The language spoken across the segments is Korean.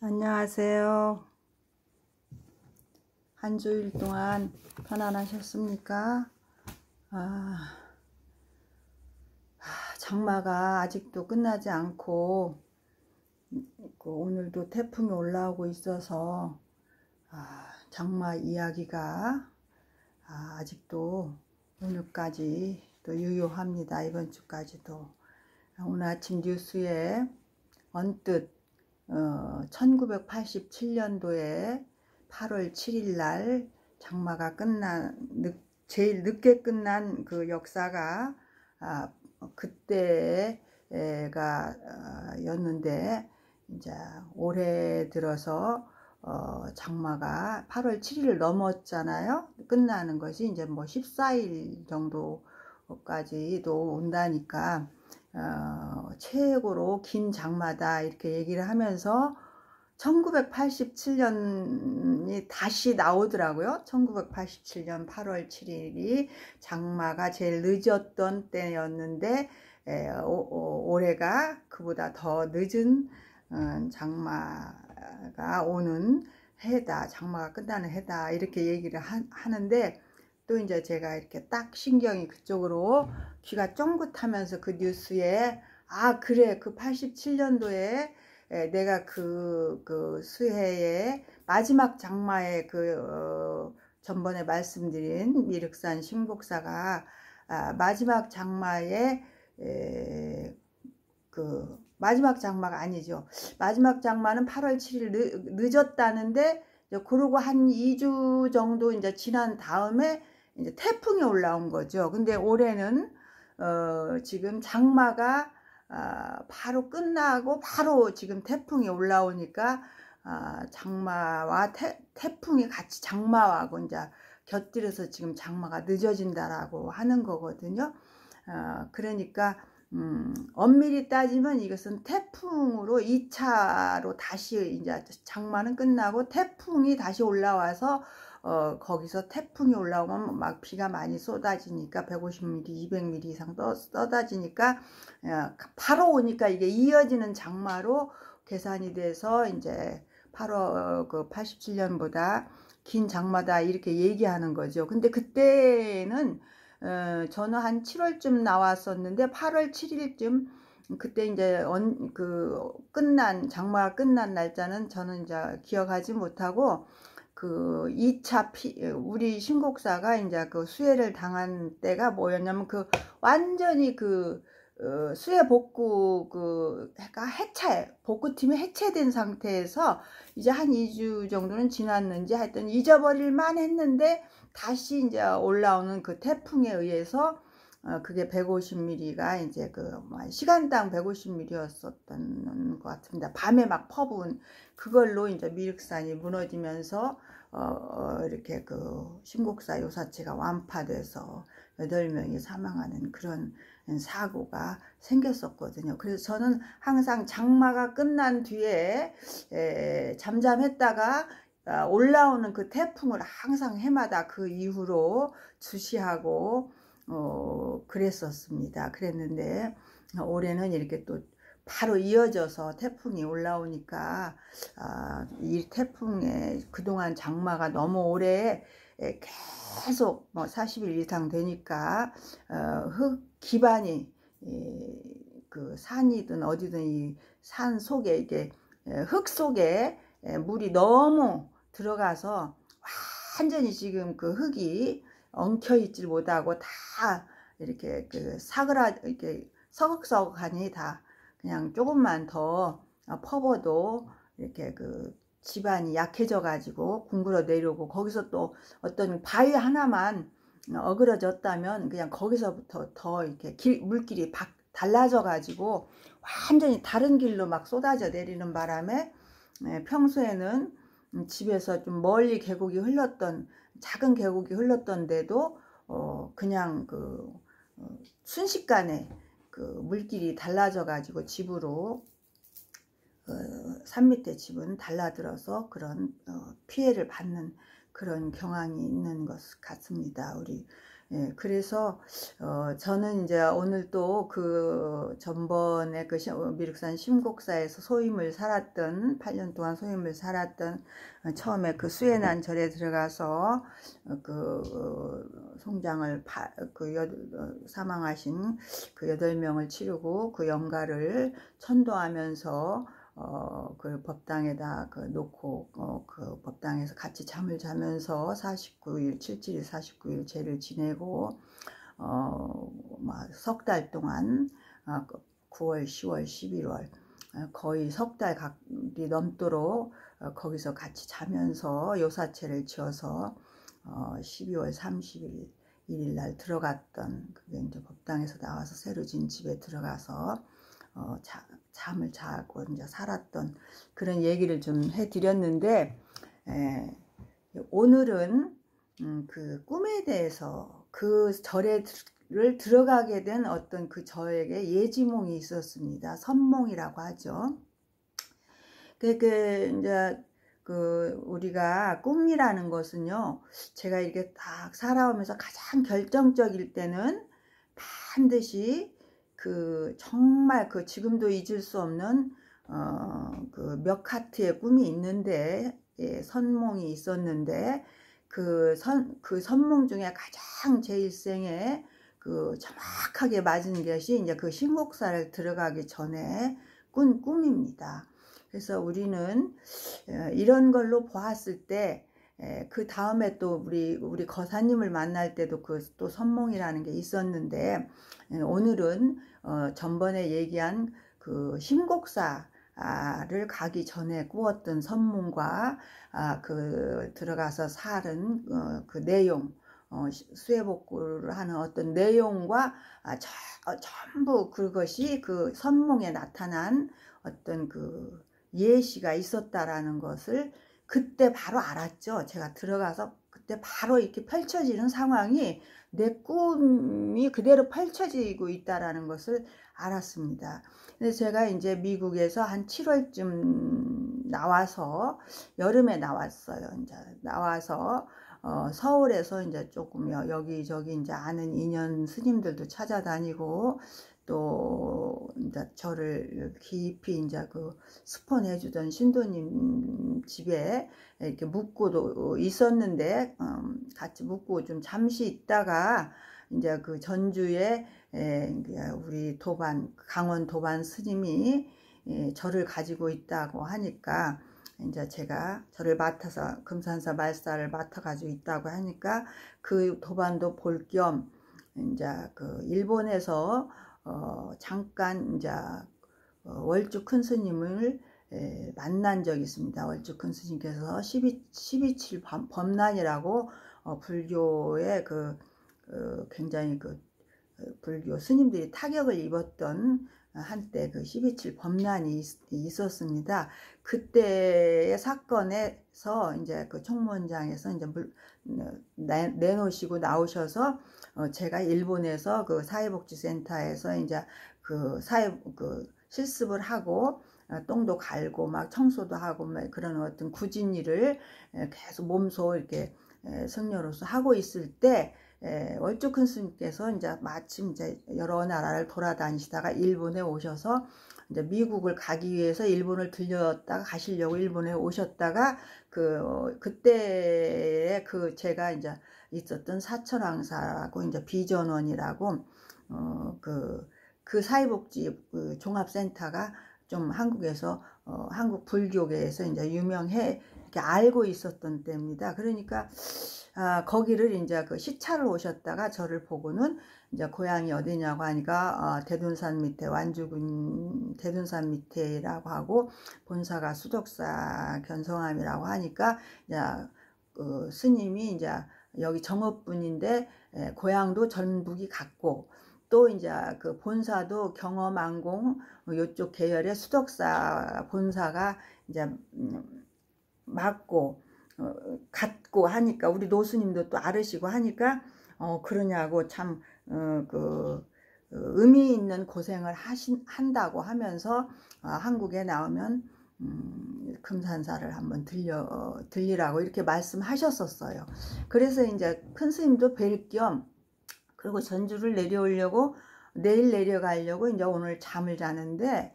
안녕하세요. 한 주일 동안 편안하셨습니까? 장마가 아직도 끝나지 않고 오늘도 태풍이 올라오고 있어서 장마 이야기가 아직도 오늘까지 또 유효합니다. 이번 주까지도. 오늘 아침 뉴스에 언뜻 1987년도에 8월 7일 날 장마가 제일 늦게 끝난 그 역사가 그때가 였는데, 이제 올해 들어서 장마가 8월 7일을 넘었잖아요. 끝나는 것이 이제 뭐 14일 정도까지도 온다니까 최고로 긴 장마다 이렇게 얘기를 하면서 1987년이 다시 나오더라고요. 1987년 8월 7일이 장마가 제일 늦었던 때였는데 올해가 그보다 더 늦은 장마가 오는 해다, 장마가 끝나는 해다, 이렇게 얘기를 하는데, 또 이제 제가 이렇게 딱 신경이 그쪽으로 귀가 쫑긋하면서 그 뉴스에 그래, 그 87년도에 내가 그 수해의 마지막 장마에 전번에 말씀드린 미륵산 신곡사가 마지막 장마에 마지막 장마가 아니죠. 마지막 장마는 8월 7일 늦었다는데, 그러고 한 2주 정도 이제 지난 다음에 이제 태풍이 올라온 거죠. 근데 올해는 지금 장마가 바로 끝나고 바로 지금 태풍이 올라오니까 장마와 태풍이 같이 장마하고 이제 곁들여서 지금 장마가 늦어진다라고 하는 거거든요. 그러니까 엄밀히 따지면 이것은 태풍으로 2차로 다시 이제 장마는 끝나고 태풍이 다시 올라와서 거기서 태풍이 올라오면 막 비가 많이 쏟아지니까 150mm, 200mm 이상 쏟아지니까 바로 오니까 이게 이어지는 장마로 계산이 돼서 이제 87년보다 긴 장마다 이렇게 얘기하는 거죠. 근데 그때는 저는 한 7월쯤 나왔었는데 8월 7일쯤 그때 이제 장마가 끝난 날짜는 저는 이제 기억하지 못하고, 그 2차 우리 신곡사가 이제 그 수해를 당한 때가 뭐였냐면, 완전히 수해 복구팀이 해체된 상태에서 이제 한 2주 정도는 지났는지 하여튼 잊어버릴만 했는데, 다시 이제 올라오는 그 태풍에 의해서 그게 150mm가 이제 시간당 150mm였었던 것 같습니다. 밤에 막 퍼부은 그걸로 이제 미륵산이 무너지면서 이렇게 신곡사 요사체가 완파돼서 8명이 사망하는 그런 사고가 생겼었거든요. 그래서 저는 항상 장마가 끝난 뒤에 잠잠했다가 올라오는 그 태풍을 항상 해마다 그 이후로 주시하고 그랬었습니다. 올해는 이렇게 또 바로 이어져서 태풍이 올라오니까 이 태풍에 그동안 장마가 너무 오래 계속 40일 이상 되니까 흙 기반이 산이든 어디든 이 산 속에 이게 흙 속에 물이 너무 들어가서 완전히 지금 그 흙이 엉켜 있질 못하고 다 이렇게 이렇게 서걱서걱하니 다 그냥 조금만 더 퍼봐도 이렇게 집안이 약해져 가지고 궁굴어 내려오고, 거기서 또 어떤 바위 하나만 어그러졌다면 그냥 거기서부터 더 이렇게 물길이 달라져 가지고 완전히 다른 길로 막 쏟아져 내리는 바람에 평소에는 집에서 좀 멀리 작은 계곡이 흘렀던데도 그냥 순식간에 물길이 달라져 가지고 집으로 산 밑에 집은 달라들어서 그런 피해를 받는 그런 경향이 있는 것 같습니다. 우리 예, 그래서 저는 이제 오늘 또 그 전번에 그 미륵산 심곡사에서 소임을 살았던 8년 동안 소임을 살았던 처음에 그 수해난 절에 들어가서 송장을 사망하신 그 8명을 치르고 그 영가를 천도하면서 그 법당에다 놓고 그 법당에서 같이 잠을 자면서 49일 7일 49일 제를 지내고 석 달 동안 9월 10월 11월 거의 석 달이 넘도록 거기서 같이 자면서 요사체를 지어서 12월 30일 일일 날 들어갔던 그게 이제 법당에서 나와서 새로 진 집에 들어가서 잠을 자고 이제 살았던 그런 얘기를 좀 해드렸는데, 오늘은 그 꿈에 대해서 그 절에 들어가게 된 어떤 그 저에게 예지몽이 있었습니다. 선몽이라고 하죠. 이제 우리가 꿈이라는 것은요, 제가 이렇게 딱 살아오면서 가장 결정적일 때는 반드시 정말 지금도 잊을 수 없는 몇 카트의 꿈이 있는데, 선몽이 있었는데, 선몽 중에 가장 제 일생에 정확하게 맞은 것이 이제 그 신곡사를 들어가기 전에 꾼 꿈입니다. 그래서 우리는 이런 걸로 보았을 때, 그 다음에 또 우리 거사님을 만날 때도 또 선몽이라는 게 있었는데, 오늘은 전번에 얘기한 그 신곡사를 가기 전에 꾸었던 선몽과 들어가서 살은 그 내용, 수해복구를 하는 어떤 내용과 전부 그것이 그 선몽에 나타난 어떤 그 예시가 있었다라는 것을 그때 바로 알았죠. 제가 들어가서 그때 바로 이렇게 펼쳐지는 상황이 내 꿈이 그대로 펼쳐지고 있다라는 것을 알았습니다. 근데 제가 이제 미국에서 한 7월쯤 나와서, 여름에 나왔어요. 이제 나와서 서울에서 이제 조금 여기저기 이제 아는 인연 스님들도 찾아다니고, 또 이제 저를 깊이 이제 스폰해 주던 신도님 집에 이렇게 묵고도 있었는데, 같이 묵고 좀 잠시 있다가 이제 그 전주에 우리 강원 도반 스님이 절을 가지고 있다고 하니까, 이제 제가 절을 맡아서 금산사 말사를 맡아가지고 있다고 하니까 그 도반도 볼 겸 이제 일본에서 잠깐 이제 월주 큰 스님을 만난 적이 있습니다. 월주 큰 스님께서 12.7 법난이라고 불교의 굉장히 불교 스님들이 타격을 입었던 한때 12.7 법난이 있었습니다. 그때의 사건에서 이제 총무원장에서 이제 내놓으시고 나오셔서 제가 일본에서 사회복지센터에서 이제 실습을 하고 똥도 갈고 막 청소도 하고 막 그런 어떤 굳은 일을 계속 몸소 이렇게 성녀로서 하고 있을 때, 월주 큰 스님께서 이제 마침 이제 여러 나라를 돌아다니시다가 일본에 오셔서 이제 미국을 가기 위해서 일본을 들렸다가 가시려고 일본에 오셨다가 그때에 제가 이제 있었던 사천왕사라고 이제 비전원이라고 사회복지 종합센터가 좀 한국에서 한국 불교계에서 이제 유명해 이렇게 알고 있었던 때입니다. 그러니까 거기를 이제 시차를 오셨다가 저를 보고는 이제 고향이 어디냐고 하니까 대둔산 밑에 완주군 대둔산 밑에라고 하고 본사가 수덕사 견성암이라고 하니까 이제 스님이 이제 여기 정업분인데 고향도 전북이 같고 또 이제 본사도 경험항공 이쪽 계열의 수덕사 본사가 이제 맞고 같고 하니까 우리 노스님도 또 알으시고 하니까 그러냐고 참 의미 있는 고생을 한다고 하면서 한국에 나오면 금산사를 한번 들리라고 이렇게 말씀하셨었어요. 그래서 이제 큰 스님도 뵐 겸 그리고 전주를 내려오려고 내일 내려가려고 이제 오늘 잠을 자는데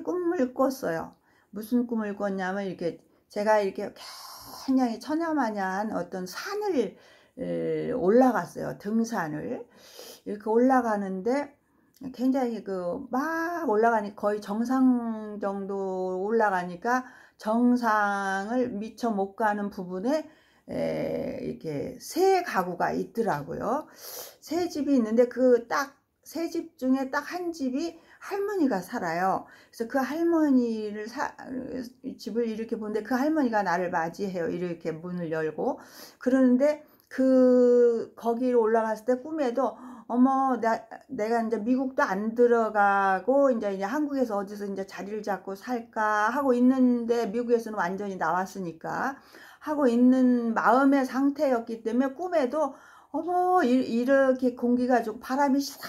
꿈을 꿨어요. 무슨 꿈을 꿨냐면 이렇게 제가 이렇게 굉장히 천야마냐한 어떤 산을 올라갔어요. 등산을 이렇게 올라가는데 굉장히 막 올라가니 거의 정상 정도 올라가니까 정상을 미처 못 가는 부분에 이렇게 새 가구가 있더라고요. 새 집이 있는데 새 집 중에 딱 한 집이 할머니가 살아요. 그래서 그 할머니를 집을 이렇게 보는데 그 할머니가 나를 맞이해요. 이렇게 문을 열고 그러는데 거기로 올라갔을 때 꿈에도 어머 내가 이제 미국도 안 들어가고 이제 한국에서 어디서 이제 자리를 잡고 살까 하고 있는데 미국에서는 완전히 나왔으니까 하고 있는 마음의 상태였기 때문에 꿈에도 어머 이렇게 공기가 좋고 바람이 싹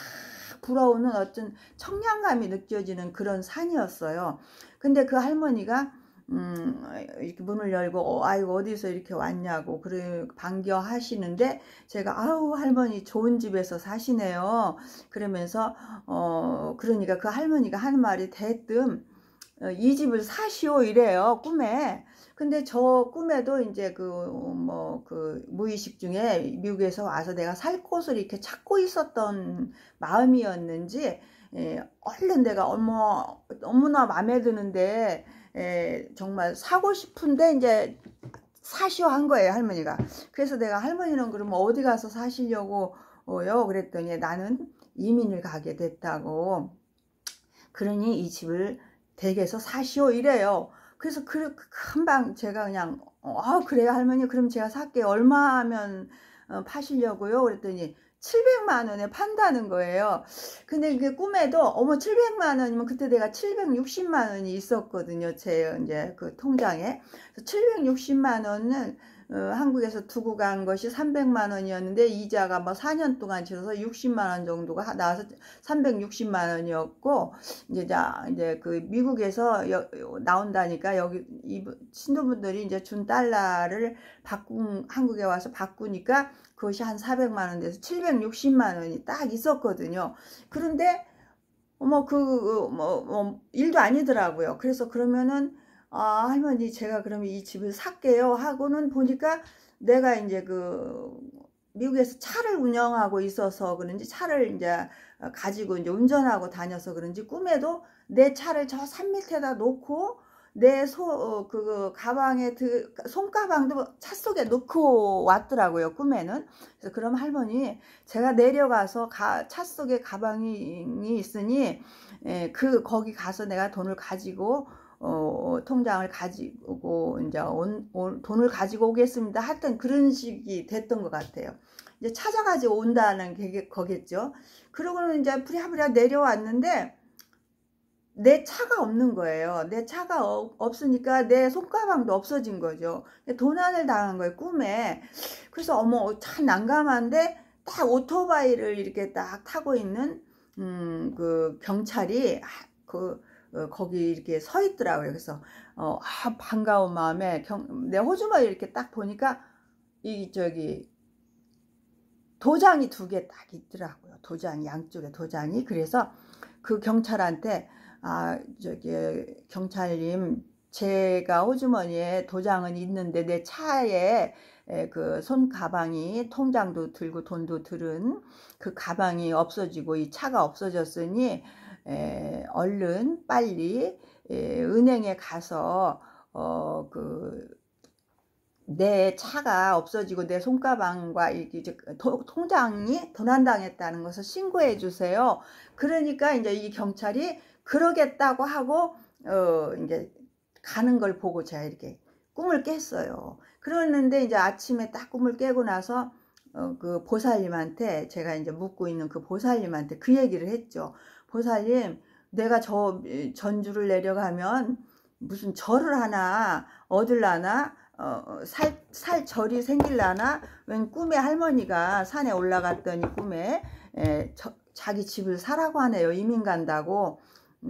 불어오는 어떤 청량감이 느껴지는 그런 산이었어요. 근데 그 할머니가 이렇게 문을 열고 아이고 어디서 이렇게 왔냐고 그래 반겨하시는데 제가 아우 할머니 좋은 집에서 사시네요. 그러면서 그러니까 그 할머니가 하는 말이 대뜸 이 집을 사시오 이래요 꿈에. 근데 저 꿈에도 이제 무의식 중에 미국에서 와서 내가 살 곳을 이렇게 찾고 있었던 마음이었는지 얼른 내가 너무나 마음에 드는데 정말 사고 싶은데 이제 사시오 한 거예요 할머니가. 그래서 내가 할머니는 그러면 어디 가서 사시려고요 그랬더니 나는 이민을 가게 됐다고. 그러니 이 집을 댁에서 사시오 이래요. 그래서 금방 제가 그냥 그래요 할머니 그럼 제가 살게요. 얼마 하면 파시려고요 그랬더니 700만 원에 판다는 거예요. 근데 이게 꿈에도 어머 700만 원이면 그때 내가 760만 원이 있었거든요. 제 이제 그 통장에. 760만 원은 한국에서 두고 간 것이 300만 원이었는데 이자가 4년 동안 치러서 60만 원 정도가 나와서 360만 원이었고 이제 그 미국에서 나온다니까 여기 신도분들이 이제 준 달러를 한국에 와서 바꾸니까 그것이 한 400만 원 돼서 760만 원이 딱 있었거든요. 그런데 일도 아니더라고요. 그래서 그러면은 할머니 제가 그러면 이 집을 살게요 하고는 보니까 내가 이제 미국에서 차를 운영하고 있어서 그런지 차를 이제 가지고 이제 운전하고 다녀서 그런지 꿈에도 내 차를 저 산 밑에다 놓고 내 가방에 손가방도 차 속에 넣고 왔더라고요 꿈에는. 그래서 그럼 할머니 제가 내려가서 차 속에 가방이 있으니 거기 가서 내가 돈을 가지고 통장을 가지고 이제 돈을 가지고 오겠습니다. 하여튼 그런 식이 됐던 것 같아요. 이제 찾아가지고 온다는 게 거겠죠. 그러고는 이제 부랴부랴 내려왔는데 내 차가 없는 거예요. 내 차가 없으니까 내 손가방도 없어진 거죠. 도난을 당한 거예요 꿈에. 그래서 어머 참 난감한데 딱 오토바이를 이렇게 딱 타고 있는 그 경찰이 거기 이렇게 서 있더라고요. 그래서 반가운 마음에 내 호주머니 이렇게 딱 보니까 도장이 2개 딱 있더라고요. 양쪽에 도장이. 그래서 그 경찰한테 경찰님 제가 호주머니에 도장은 있는데 내 차에 그 손 가방이 통장도 들고 돈도 들은 그 가방이 없어지고 이 차가 없어졌으니 얼른 빨리 은행에 가서 내 차가 없어지고 내 손가방과 통장이 도난당했다는 것을 신고해 주세요. 그러니까 이제 이 경찰이 그러겠다고 하고 이제 가는 걸 보고 제가 이렇게 꿈을 깼어요. 그러는데 이제 아침에 딱 꿈을 깨고 나서 그 보살님한테 제가 이제 묵고 있는 그 보살님한테 그 얘기를 했죠. 보살님 내가 전주를 내려가면 무슨 절을 하나 얻으려나 살 절이 생길라나 웬 꿈에 할머니가 산에 올라갔더니 꿈에 자기 집을 사라고 하네요. 이민 간다고.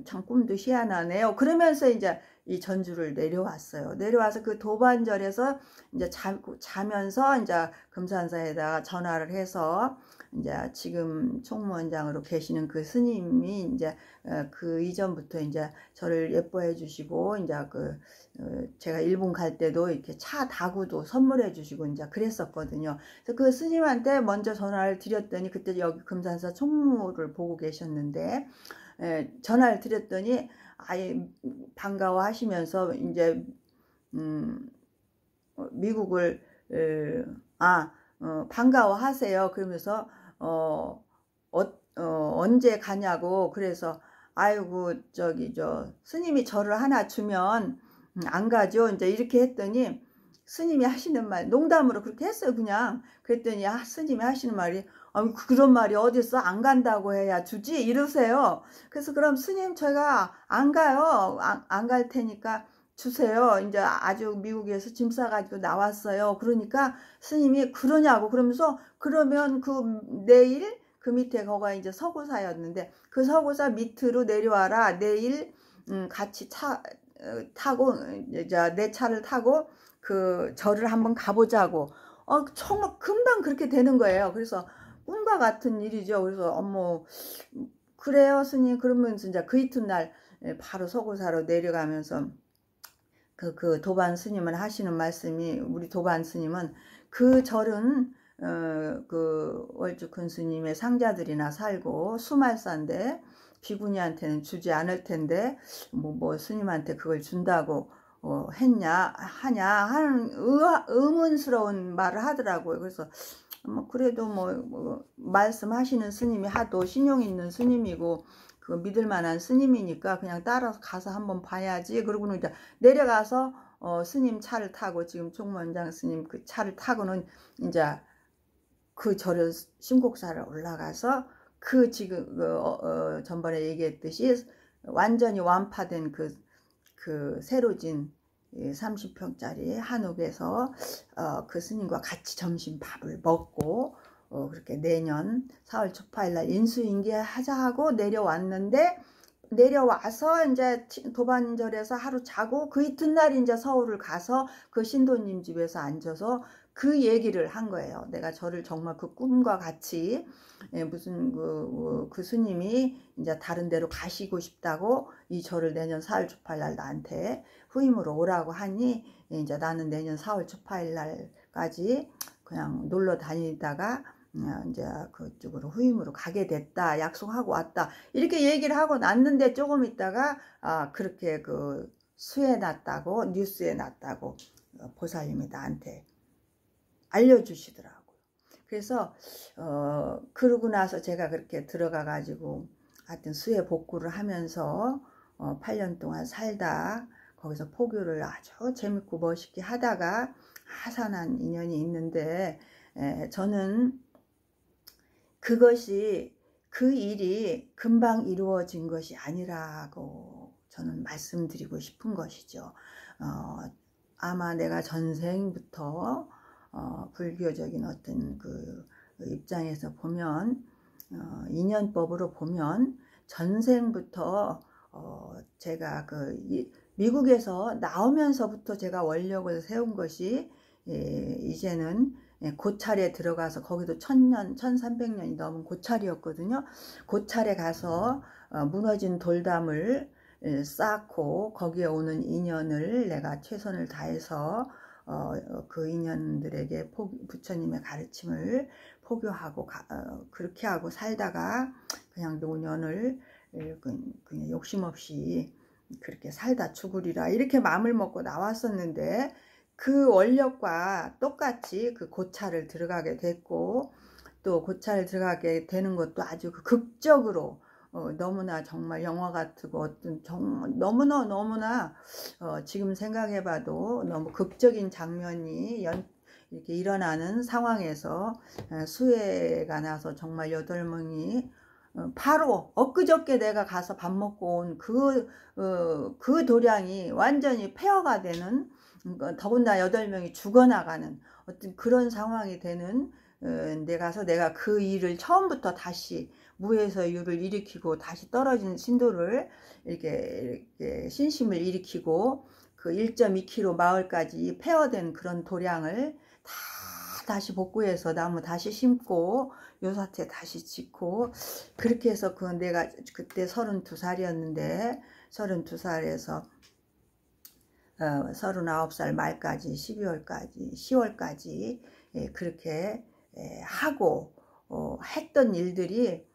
참 꿈도 희한하네요. 그러면서 이제 이 전주를 내려왔어요. 내려와서 그 도반절에서 이제 자면서 이제 금산사에다가 전화를 해서 이제 지금 총무원장으로 계시는 그 스님이 이제 그 이전부터 이제 저를 예뻐해 주시고 이제 제가 일본 갈 때도 이렇게 차 다구도 선물해 주시고 이제 그랬었거든요. 그래서 그 스님한테 먼저 전화를 드렸더니 그때 여기 금산사 총무를 보고 계셨는데 전화를 드렸더니 아예 반가워하시면서 이제 미국을 반가워하세요. 그러면서 언제 가냐고. 그래서 아이고 저기 스님이 저를 하나 주면 안 가죠. 이제 이렇게 했더니 스님이 하시는 말 농담으로 그렇게 했어요. 그냥 그랬더니 스님이 하시는 말이 그런 말이 어딨어? 안 간다고 해야 주지 이러세요. 그래서 그럼 스님 제가 안 가요. 안 갈 테니까 주세요. 이제 아주 미국에서 짐 싸가지고 나왔어요. 그러니까 스님이 그러냐고. 그러면서 그러면 내일 그 밑에 거가 이제 서고사였는데 그 서고사 밑으로 내려와라. 내일 같이 타고 이제 내 차를 타고 절을 한번 가보자고. 정말 금방 그렇게 되는 거예요. 그래서 꿈과 같은 일이죠. 그래서 어머 그래요 스님. 그러면서 이제 그 이튿날 바로 서고사로 내려가면서 그 도반 스님은 하시는 말씀이, 우리 도반 스님은 그 절은 그 월주큰 스님의 상자들이나 살고 수말사인데 비구니한테는 주지 않을 텐데 뭐 스님한테 그걸 준다고 하냐 하는 의문스러운 말을 하더라고요. 그래서 그래도 말씀하시는 스님이 하도 신용 있는 스님이고 그 믿을 만한 스님이니까 그냥 따라서 가서 한번 봐야지. 그러고는 이제 내려가서 스님 차를 타고 지금 총무원장 스님 그 차를 타고는 이제 그 절을 신곡사를 올라가서 지금 전번에 얘기했듯이 완전히 완파된 그 새로 진 30평짜리 한옥에서 그 스님과 같이 점심밥을 먹고 그렇게 내년 4월 초파일날 인수인계하자 하고 내려왔는데, 내려와서 이제 도반절에서 하루 자고 그 이튿날 이제 서울을 가서 그 신도님 집에서 앉아서 그 얘기를 한 거예요. 내가 저를 정말 그 꿈과 같이 무슨 그 스님이 이제 다른 데로 가시고 싶다고 이 절을 내년 4월 초파일날 나한테 후임으로 오라고 하니 이제 나는 내년 4월 초파일날까지 그냥 놀러 다니다가 이제 그쪽으로 후임으로 가게 됐다. 약속하고 왔다. 이렇게 얘기를 하고 났는데 조금 있다가 그렇게 수에 났다고 뉴스에 났다고 보살님이 나한테 알려주시더라고요. 그래서 그러고 나서 제가 그렇게 들어가 가지고 하여튼 수에 복구를 하면서 8년 동안 살다 거기서 포교를 아주 재밌고 멋있게 하다가 하산한 인연이 있는데 저는 그 일이 금방 이루어진 것이 아니라고 저는 말씀드리고 싶은 것이죠. 아마 내가 전생부터 불교적인 어떤 그 입장에서 보면 인연법으로 보면 전생부터 제가 미국에서 나오면서부터 제가 원력을 세운 것이 이제는 고찰에 들어가서 거기도 1300년이 넘은 고찰이었거든요. 고찰에 가서 무너진 돌담을 쌓고 거기에 오는 인연을 내가 최선을 다해서 그 인연들에게 부처님의 가르침을 포교하고 그렇게 하고 살다가 그냥 노년을 그냥 욕심 없이 그렇게 살다 죽으리라 이렇게 마음을 먹고 나왔었는데 그 원력과 똑같이 그 고찰을 들어가게 됐고 또 고찰을 들어가게 되는 것도 아주 극적으로 너무나 정말 영화 같고 어떤 정말 너무나 지금 생각해봐도 너무 극적인 장면이 이렇게 일어나는 상황에서 수해가 나서 정말 8명이 바로 엊그저께 내가 가서 밥 먹고 온 그 도량이 완전히 폐허가 되는, 더군다나 8명이 죽어나가는 어떤 그런 상황이 되는 내가 그 일을 처음부터 다시 무에서 유를 일으키고 다시 떨어진 신도를 이렇게 신심을 일으키고 그 1.2km 마을까지 폐허된 그런 도량을 다시 복구해서 나무 다시 심고 요사체 다시 짓고 그렇게 해서 그 내가 그때 32살이었는데 32살에서 39살 말까지 12월까지 10월까지 그렇게 하고 했던 일들이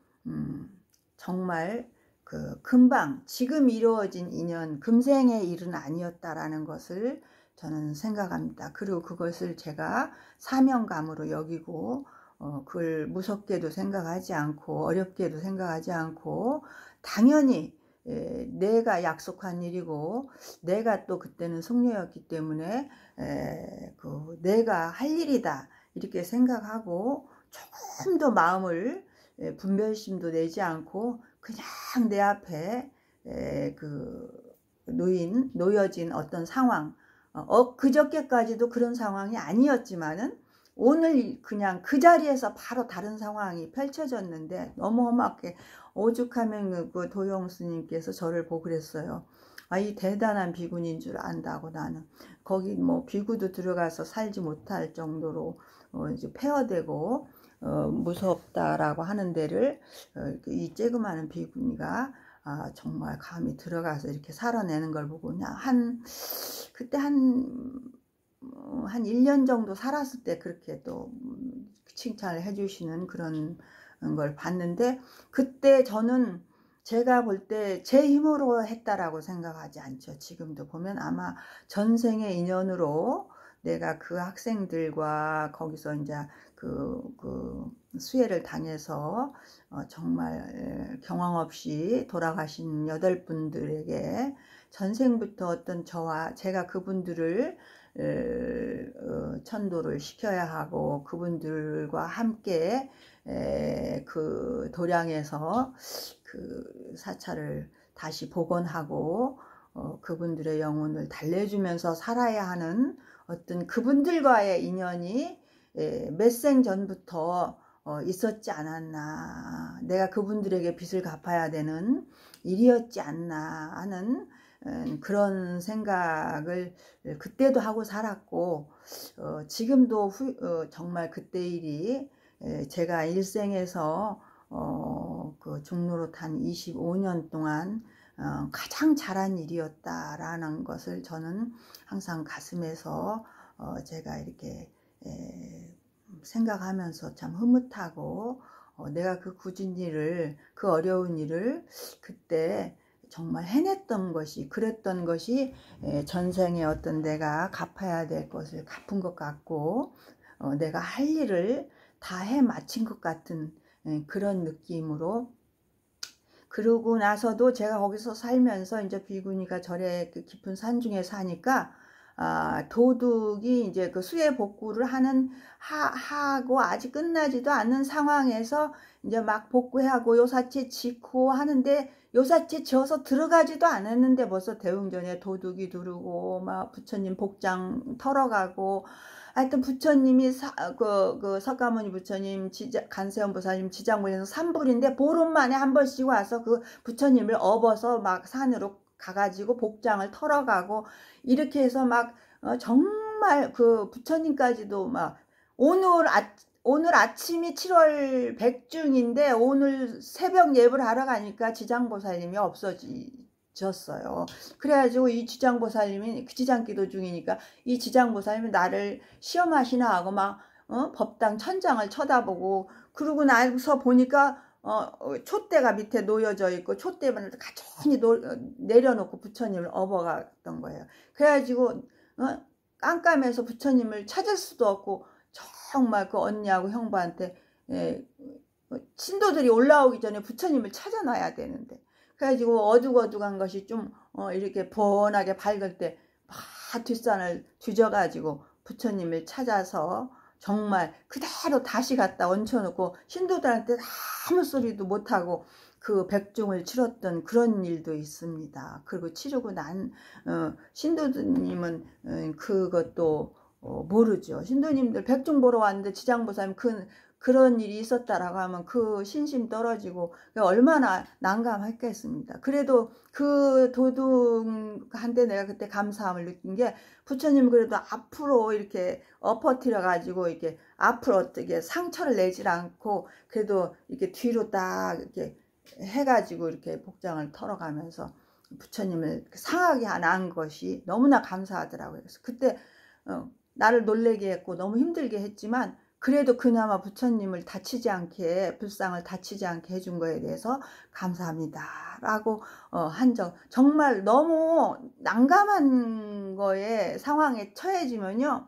정말 그 금방 지금 이루어진 인연 금생의 일은 아니었다라는 것을 저는 생각합니다. 그리고 그것을 제가 사명감으로 여기고 그걸 무섭게도 생각하지 않고 어렵게도 생각하지 않고 당연히 내가 약속한 일이고 내가 또 그때는 숙녀였기 때문에 내가 할 일이다 이렇게 생각하고 조금 더 마음을 분별심도 내지 않고 그냥 내 앞에 놓여진 어떤 상황 그저께까지도 그런 상황이 아니었지만은 오늘 그냥 그 자리에서 바로 다른 상황이 펼쳐졌는데 너무 험하게 오죽하면 그 도영스님께서 저를 보고 그랬어요. 이 대단한 비구니인 줄 안다고 나는 거기 뭐 비구도 들어가서 살지 못할 정도로 이제 폐허되고 무섭다라고 하는 데를 이 쬐그마한 비구니가 정말 감히 들어가서 이렇게 살아내는 걸 보고 그냥 그때 한 1년 정도 살았을 때 그렇게 또 칭찬을 해주시는 그런 걸 봤는데 그때 저는 제가 볼 때 제 힘으로 했다라고 생각하지 않죠. 지금도 보면 아마 전생의 인연으로 내가 그 학생들과 거기서 이제 그 수혜를 당해서 정말 경황 없이 돌아가신 8분들에게 전생부터 어떤 저와 제가 그분들을 천도를 시켜야 하고 그분들과 함께 그 도량에서 그 사찰을 다시 복원하고 그분들의 영혼을 달래주면서 살아야 하는 어떤 그분들과의 인연이 몇 생 전부터 있었지 않았나 내가 그분들에게 빚을 갚아야 되는 일이었지 않나 하는 그런 생각을 그때도 하고 살았고 지금도 정말 그때 일이 제가 일생에서 그 중노릇한 25년 동안 가장 잘한 일이었다라는 것을 저는 항상 가슴에서 제가 이렇게 생각하면서 참 흐뭇하고 내가 그 굳은 일을 그 어려운 일을 그때 정말 해냈던 것이 그랬던 것이 전생에 어떤 내가 갚아야 될 것을 갚은 것 같고 내가 할 일을 다 해 마친 것 같은 그런 느낌으로 그러고 나서도 제가 거기서 살면서 이제 비구니가 절에 그 깊은 산중에 사니까 도둑이 이제 그 수해 복구를 하고 아직 끝나지도 않는 상황에서 이제 막 복구하고 요사체 짓고 하는데 요사체 지어서 들어가지도 않았는데 벌써 대웅전에 도둑이 들어오고 막 부처님 복장 털어가고 하여튼 부처님이 그 석가모니 부처님 간세음 보살님 지장보에서 산불인데 보름 만에 한 번씩 와서 그 부처님을 업어서 막 산으로 가가지고 복장을 털어가고 이렇게 해서 막 정말 그 부처님까지도 막 오늘 아침이 7월 백중인데 오늘 새벽 예불 하러 가니까 지장보살님이 없어졌어요. 그래가지고 이 지장보살님이 그 지장기도 중이니까 이 지장보살님이 나를 시험하시나 하고 막 법당 천장을 쳐다보고 그러고 나서 보니까 촛대가 밑에 놓여져 있고 촛대만 가만히 내려놓고 부처님을 업어갔던 거예요. 그래가지고 깜깜해서 부처님을 찾을 수도 없고 정말 그 언니하고 형부한테 신도들이 올라오기 전에 부처님을 찾아놔야 되는데 그래가지고 어둑어둑한 것이 좀 이렇게 번하게 밝을 때 막 뒷산을 뒤져가지고 부처님을 찾아서 정말 그대로 다시 갖다 얹혀놓고 신도들한테 아무 소리도 못하고 그 백중을 치렀던 그런 일도 있습니다. 그리고 치르고 난 신도님은 그것도 모르죠. 신도님들 백중 보러 왔는데 지장보살님 그런 일이 있었다라고 하면 그 신심 떨어지고 얼마나 난감했겠습니다. 그래도 그 도둑한테 내가 그때 감사함을 느낀 게 부처님 그래도 앞으로 이렇게 엎어뜨려 가지고 이렇게 앞으로 어떻게 상처를 내질 않고 그래도 이렇게 뒤로 딱 이렇게 해가지고 이렇게 복장을 털어가면서 부처님을 상하게 안 한 것이 너무나 감사하더라고요. 그래서 그때 나를 놀래게 했고 너무 힘들게 했지만 그래도 그나마 부처님을 다치지 않게 불상을 다치지 않게 해준 거에 대해서 감사합니다 라고 한 적. 정말 너무 난감한 거에 상황에 처해지면요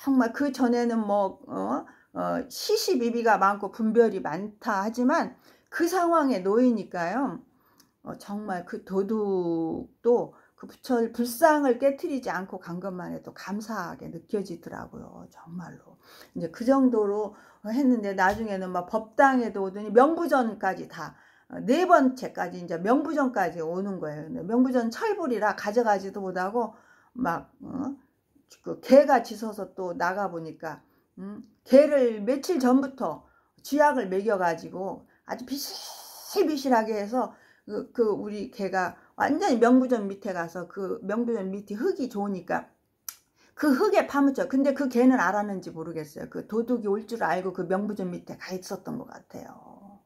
정말 그 전에는 뭐 시시비비가 많고 분별이 많다 하지만 그 상황에 놓이니까요 정말 그 도둑도 그 불상을 깨트리지 않고 간 것만 해도 감사하게 느껴지더라고요. 정말로. 이제 그 정도로 했는데 나중에는 막 법당에도 오더니 명부전까지 다 네 번째까지 이제 명부전까지 오는 거예요. 근데 명부전 철불이라 가져가지도 못하고 막 그 개가 짖어서 또 나가 보니까 개를 며칠 전부터 쥐약을 먹여가지고 아주 비실비실하게 해서 그 우리 개가 완전히 명부전 밑에 가서 그 명부전 밑에 흙이 좋으니까 그 흙에 파묻혀. 근데 그 개는 알았는지 모르겠어요. 그 도둑이 올 줄 알고 그 명부전 밑에 가 있었던 것 같아요.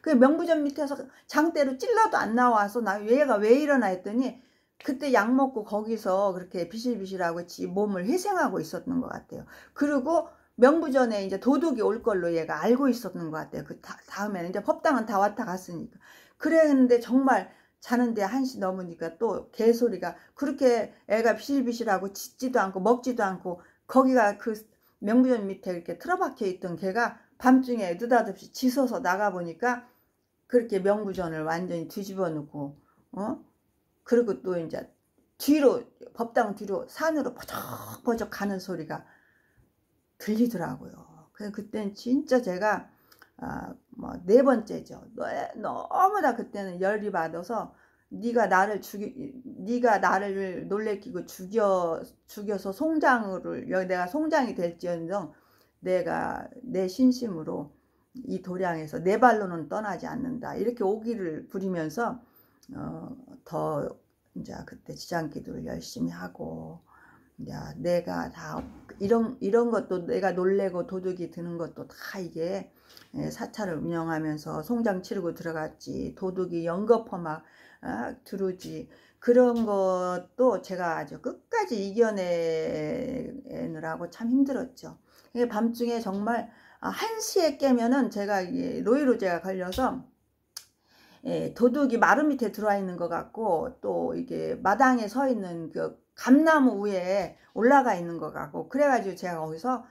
그 명부전 밑에서 장대로 찔러도 안 나와서 나 얘가 왜 이러나 했더니 그때 약 먹고 거기서 그렇게 비실비실하고 지 몸을 회생하고 있었던 것 같아요. 그리고 명부전에 이제 도둑이 올 걸로 얘가 알고 있었던 것 같아요. 그 다음에는 이제 법당은 다 왔다 갔으니까. 그랬는데 정말 자는데 1시 넘으니까 또 개소리가 그렇게 애가 비실비실하고 짖지도 않고 먹지도 않고 거기가 그 명부전 밑에 이렇게 틀어박혀 있던 개가 밤중에 느닷없이 짖어서 나가보니까 그렇게 명부전을 완전히 뒤집어 놓고 그리고 또 이제 뒤로 법당 뒤로 산으로 버적버적 가는 소리가 들리더라고요. 그래서 그때는 진짜 제가 뭐 4번째죠. 너무나 그때는 열이 받아서 네가 나를 놀래키고 죽여서 송장을 내가 송장이 될지언정 내가 내 신심으로 이 도량에서 내 발로는 떠나지 않는다. 이렇게 오기를 부리면서 더 이제 그때 지장기도를 열심히 하고 이제 내가 다 이런 것도 내가 놀래고 도둑이 드는 것도 다 이게 사찰을 운영하면서 송장 치르고 들어갔지 도둑이 연거퍼 막 들어오지 그런 것도 제가 아주 끝까지 이겨내느라고 참 힘들었죠. 밤중에 정말 1시에 깨면은 제가 노이로제가 걸려서 도둑이 마루 밑에 들어와 있는 것 같고 또 이게 마당에 서 있는 그 감나무 위에 올라가 있는 것 같고 그래가지고 제가 거기서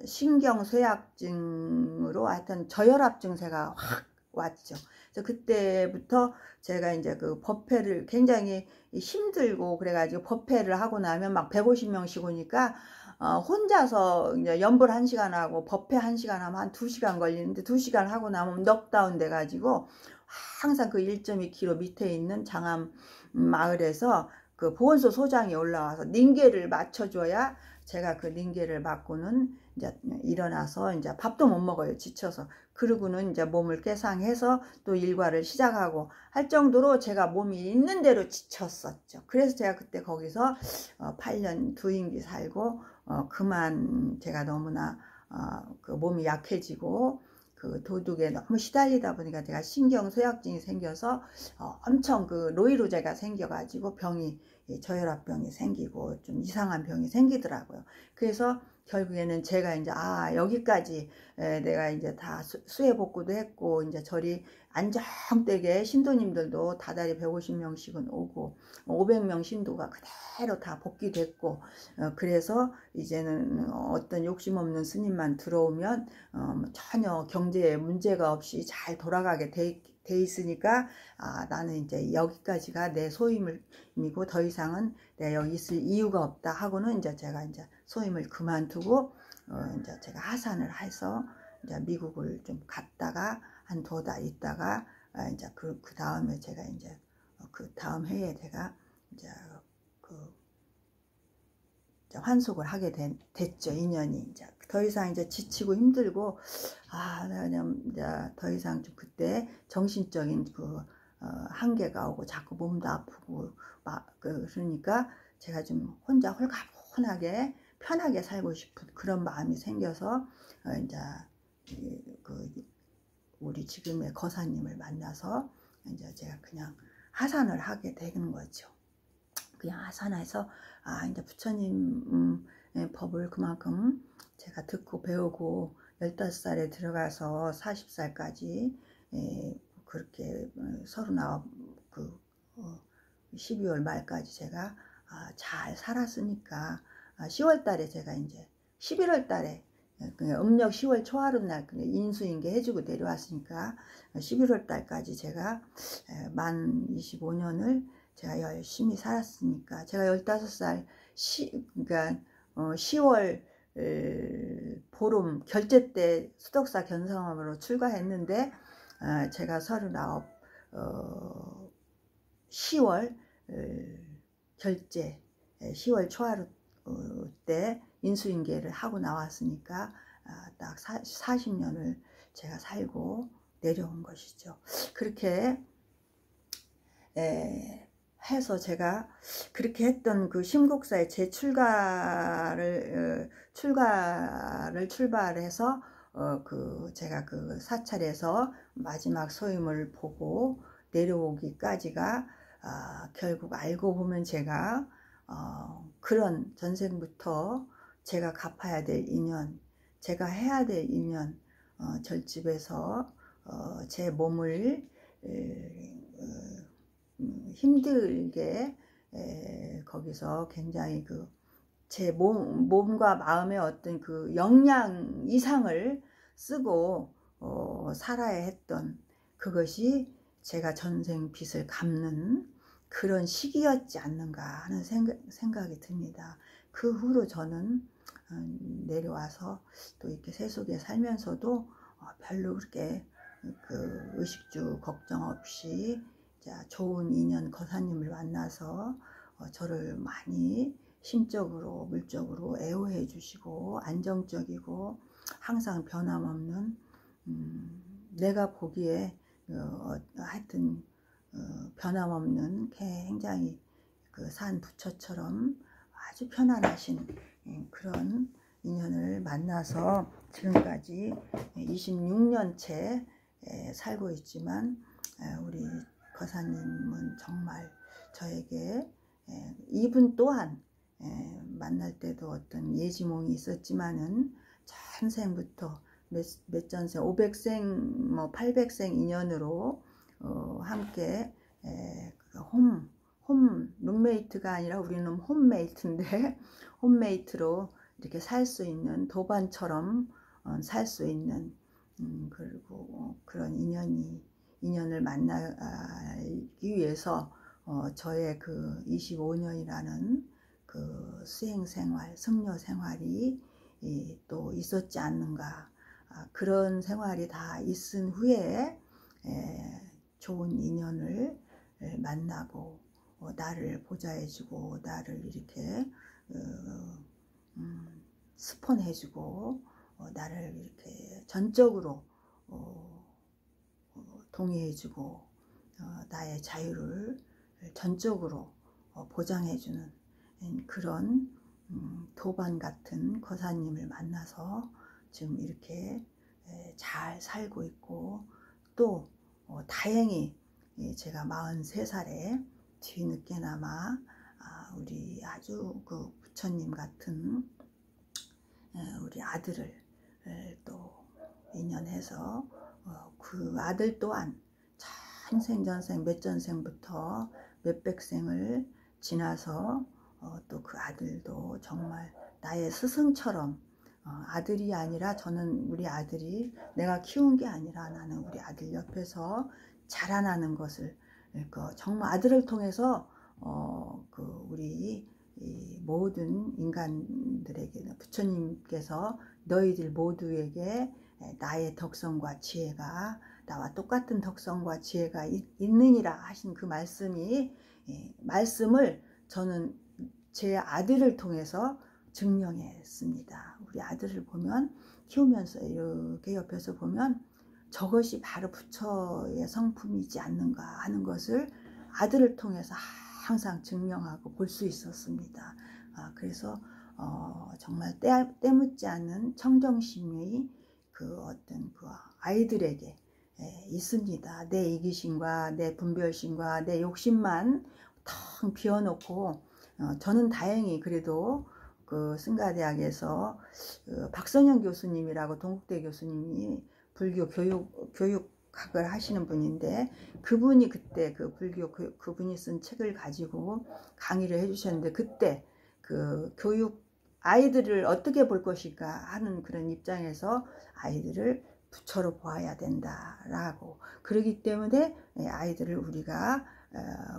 신경쇠약증으로 하여튼 저혈압 증세가 확 왔죠. 그래서 그때부터 제가 이제 그 법회를 굉장히 힘들고 그래가지고 법회를 하고 나면 막 150명씩 오니까 혼자서 이제 연불 1시간 하고 법회 1시간 하면 한 2시간 걸리는데 2시간 하고 나면 넉다운 돼가지고 항상 그 1.2km 밑에 있는 장암 마을에서 그 보건소 소장이 올라와서 닝계를 맞춰줘야 제가 그 닝계를 맞고는 이제 일어나서 이제 밥도 못 먹어요. 지쳐서. 그러고는 이제 몸을 깨상해서 또 일과를 시작하고 할 정도로 제가 몸이 있는 대로 지쳤었죠. 그래서 제가 그때 거기서 8년 두임기 살고 그만 제가 너무나 그 몸이 약해지고 그 도둑에 너무 시달리다 보니까 제가 신경쇠약증이 생겨서 엄청 그 노이로제가 생겨가지고 병이 저혈압병이 생기고 좀 이상한 병이 생기더라고요. 그래서 결국에는 제가 이제 여기까지 내가 이제 다 수해 복구도 했고 이제 저리 안정되게 신도님들도 다달이 150명씩은 오고 500명 신도가 그대로 다 복귀됐고 그래서 이제는 어떤 욕심 없는 스님만 들어오면 전혀 경제에 문제가 없이 잘 돌아가게 돼 있으니까 나는 이제 여기까지가 내 소임이고 더 이상은 내가 여기 있을 이유가 없다 하고는 이제 제가 이제 소임을 그만두고 이제 제가 하산을 해서 이제 미국을 좀 갔다가 한 2달 있다가 이제 그 다음에 제가 이제 그 다음 해에 제가 이제 그 환속을 하게 됐죠. 인연이 이제 더 이상 이제 지치고 힘들고, 내가 그냥 이제 더 이상 좀 그때 정신적인 그 한계가 오고 자꾸 몸도 아프고 그러니까 제가 좀 혼자 홀가분하게 편하게 살고 싶은 그런 마음이 생겨서 이제 그 우리 지금의 거사님을 만나서 이제 제가 그냥 하산을 하게 되는 거죠. 그냥 하산해서 이제 부처님 법을 그만큼 제가 듣고 배우고 15살에 들어가서 40살까지 그렇게 39 12월 말까지 제가 잘 살았으니까 10월 달에 제가 이제 11월 달에 음력 10월 초하룻 날 인수인계 해주고 내려왔으니까 11월 달까지 제가 만 25년을 제가 열심히 살았으니까 제가 15살 그러니까 10월 보름 결제 때 수덕사 견성함으로 출가했는데 제가 39 10월 결제 10월 초하루 때 인수인계를 하고 나왔으니까 딱 40년을 제가 살고 내려온 것이죠. 그렇게 해서 제가 그렇게 했던 그 심곡사의 제 출발해서 제가 그 사찰에서 마지막 소임을 보고 내려오기까지가 결국 알고 보면 제가 그런 전생부터 제가 갚아야 될 인연, 제가 해야 될 인연, 절집에서 제 몸을 힘들게 거기서 굉장히 제 몸과 마음의 어떤 그 역량 이상을 쓰고 살아야 했던 그것이 제가 전생 빚을 갚는 그런 시기였지 않는가 하는 생각이 듭니다. 그 후로 저는 내려와서 또 이렇게 세속에 살면서도 별로 그렇게 그 의식주 걱정 없이 좋은 인연 거사님을 만나서 저를 많이 심적으로 물적으로 애호해 주시고 안정적이고 항상 변함없는 내가 보기에 하여튼 변함없는 굉장히 그 산 부처처럼 아주 편안하신 그런 인연을 만나서 지금까지 26년째 살고 있지만 우리 거사님은 정말 저에게 이분 또한 만날 때도 어떤 예지몽이 있었지만은 전생부터 몇 전생 500생 뭐 800생 인연으로 함께 홈 룸메이트가 아니라 우리는 홈메이트인데 홈메이트로 이렇게 살 수 있는 도반처럼 살 수 있는 그리고 그런 인연을 만나기 위해서 저의 그 25년이라는 그 수행생활, 승려생활이 또 있었지 않는가. 그런 생활이 다 있은 후에 좋은 인연을 만나고 나를 보좌해주고 나를 이렇게 스폰해주고 나를 이렇게 전적으로 동의해주고 나의 자유를 전적으로 보장해주는 그런 도반 같은 거사님을 만나서 지금 이렇게 잘 살고 있고 또 다행히 제가 43살에 뒤늦게나마 우리 아주 그 부처님 같은 우리 아들을 또 인연해서 그 아들 또한 전생 몇 전생부터 몇백 생을 지나서 또 그 아들도 정말 나의 스승처럼 아들이 아니라 저는 우리 아들이 내가 키운 게 아니라 나는 우리 아들 옆에서 자라나는 것을 정말 아들을 통해서 우리 모든 인간들에게 부처님께서 너희들 모두에게 나의 덕성과 지혜가 나와 똑같은 덕성과 지혜가 있느니라 하신 그 말씀을 저는 제 아들을 통해서 증명했습니다. 우리 아들을 보면 키우면서 이렇게 옆에서 보면 저것이 바로 부처의 성품이지 않는가 하는 것을 아들을 통해서 항상 증명하고 볼 수 있었습니다. 그래서 정말 때묻지 않은 청정심이 그 어떤 그 아이들에게 있습니다. 내 이기심과 내 분별심과 내 욕심만 텅 비워놓고 저는 다행히 그래도 그 승가대학에서 박선영 교수님이라고 동국대 교수님이 불교 교육학을 하시는 분인데 그분이 그때 그 불교 그분이 쓴 책을 가지고 강의를 해주셨는데 그때 그 교육 아이들을 어떻게 볼 것인가 하는 그런 입장에서 아이들을 부처로 보아야 된다라고 그러기 때문에 아이들을 우리가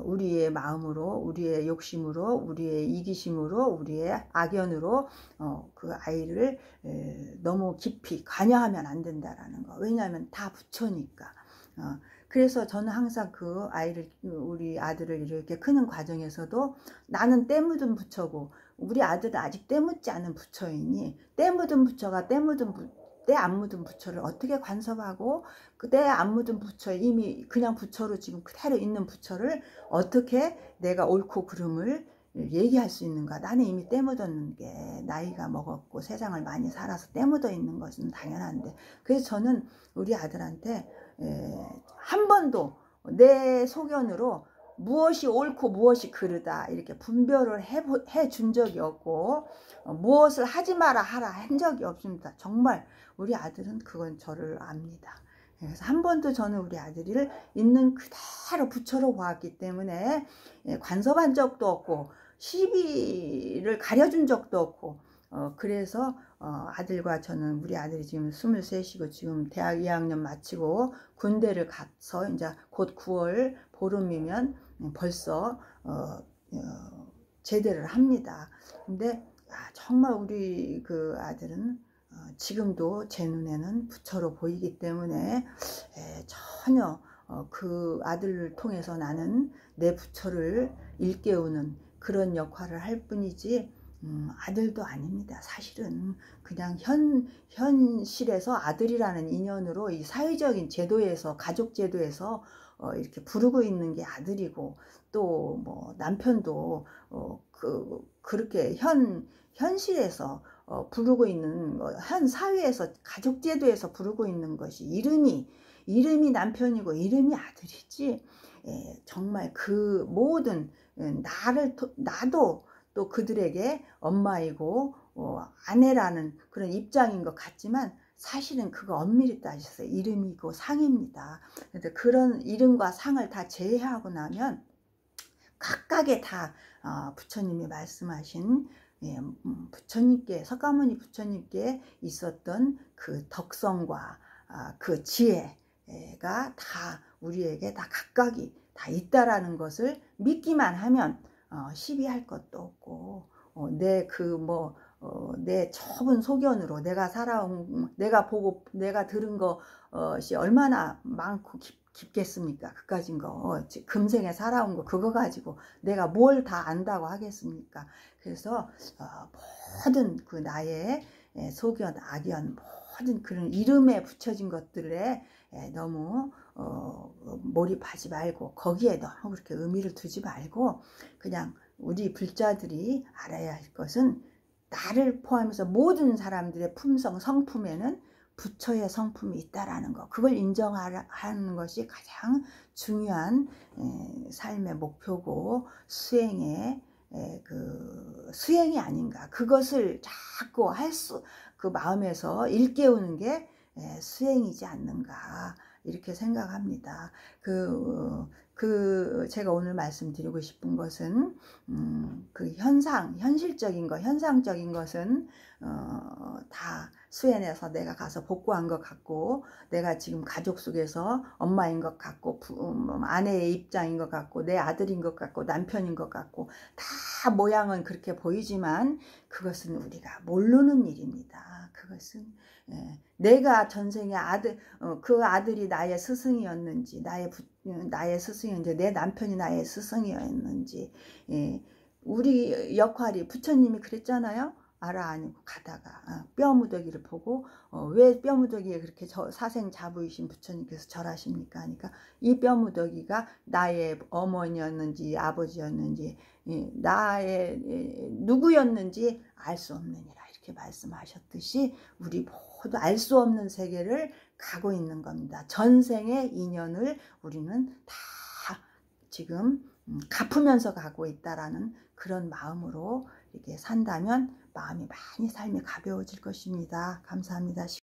우리의 마음으로 우리의 욕심으로 우리의 이기심으로 우리의 악연으로 그 아이를 너무 깊이 관여하면 안 된다라는 거. 왜냐하면 다 부처니까. 그래서 저는 항상 그 아이를 우리 아들을 이렇게 크는 과정에서도 나는 때 묻은 부처고 우리 아들은 아직 때 묻지 않은 부처이니 때 묻은 부처가 때 안 묻은 부처를 어떻게 간섭하고 그 때 안 묻은 부처 이미 그냥 부처로 지금 그대로 있는 부처를 어떻게 내가 옳고 그름을 얘기할 수 있는가. 나는 이미 때 묻었는 게 나이가 먹었고 세상을 많이 살아서 때 묻어 있는 것은 당연한데 그래서 저는 우리 아들한테 한 번도 내 소견으로 무엇이 옳고 무엇이 그르다 이렇게 분별을 해준 적이 없고 무엇을 하지 마라 하라 한 적이 없습니다. 정말 우리 아들은 그건 저를 압니다. 그래서 한 번도 저는 우리 아들을 있는 그대로 부처로 보았기 때문에 간섭한 적도 없고 시비를 가려준 적도 없고 그래서 아들과 저는 우리 아들이 지금 23이고 지금 대학 2학년 마치고 군대를 가서 이제 곧 9월 보름이면 벌써 제대를 합니다. 근데 정말 우리 그 아들은 지금도 제 눈에는 부처로 보이기 때문에 전혀 그 아들을 통해서 나는 내 부처를 일깨우는 그런 역할을 할 뿐이지 아들도 아닙니다. 사실은 그냥 현실에서 아들이라는 인연으로 이 사회적인 제도에서 가족 제도에서 이렇게 부르고 있는 게 아들이고 또 뭐 남편도 그렇게 현실에서 부르고 있는 현 사회에서 가족 제도에서 부르고 있는 것이 이름이 남편이고 이름이 아들이지 정말 그 모든 나도 또 그들에게 엄마이고 아내라는 그런 입장인 것 같지만 사실은 그거 엄밀히 따져서 이름이고 상입니다. 그래서 그런 이름과 상을 다 제외하고 나면 각각의 다 부처님이 말씀하신 부처님께 석가모니 부처님께 있었던 그 덕성과 그 지혜가 다 우리에게 다 각각이 다 있다라는 것을 믿기만 하면 시비할 것도 없고 내 좁은 소견으로 내가 살아온 내가 보고 내가 들은 것이 얼마나 많고 깊겠습니까? 그까진 거 금생에 살아온 거 그거 가지고 내가 뭘 다 안다고 하겠습니까? 그래서 모든 그 나의 소견 악연 모든 그런 이름에 붙여진 것들에 너무 몰입하지 말고 거기에 너무 그렇게 의미를 두지 말고 그냥 우리 불자들이 알아야 할 것은 나를 포함해서 모든 사람들의 품성 성품에는 부처의 성품이 있다라는 거 그걸 인정하는 것이 가장 중요한 삶의 목표고 수행이 아닌가 그것을 자꾸 그 마음에서 일깨우는 게 수행이지 않는가 이렇게 생각합니다. 제가 오늘 말씀드리고 싶은 것은 그 현실적인 것, 현상적인 것은 다 수행해서 내가 가서 복구한 것 같고 내가 지금 가족 속에서 엄마인 것 같고 아내의 입장인 것 같고 내 아들인 것 같고 남편인 것 같고 다 모양은 그렇게 보이지만 그것은 우리가 모르는 일입니다. 그것은 내가 전생에 그 아들이 나의 스승이었는지 나의 스승이었는지 내 남편이 나의 스승이었는지 우리 역할이 부처님이 그랬잖아요. 알아 아니고 가다가 뼈 무더기를 보고 왜 뼈 무더기에 그렇게 사생 자부이신 부처님께서 절하십니까? 하니까 이 뼈 무더기가 나의 어머니였는지 아버지였는지 나의 누구였는지 알 수 없느니라 이렇게 말씀하셨듯이 우리 모두 알 수 없는 세계를 가고 있는 겁니다. 전생의 인연을 우리는 다 지금 갚으면서 가고 있다라는 그런 마음으로 이렇게 산다면 마음이 많이 삶이 가벼워질 것입니다. 감사합니다.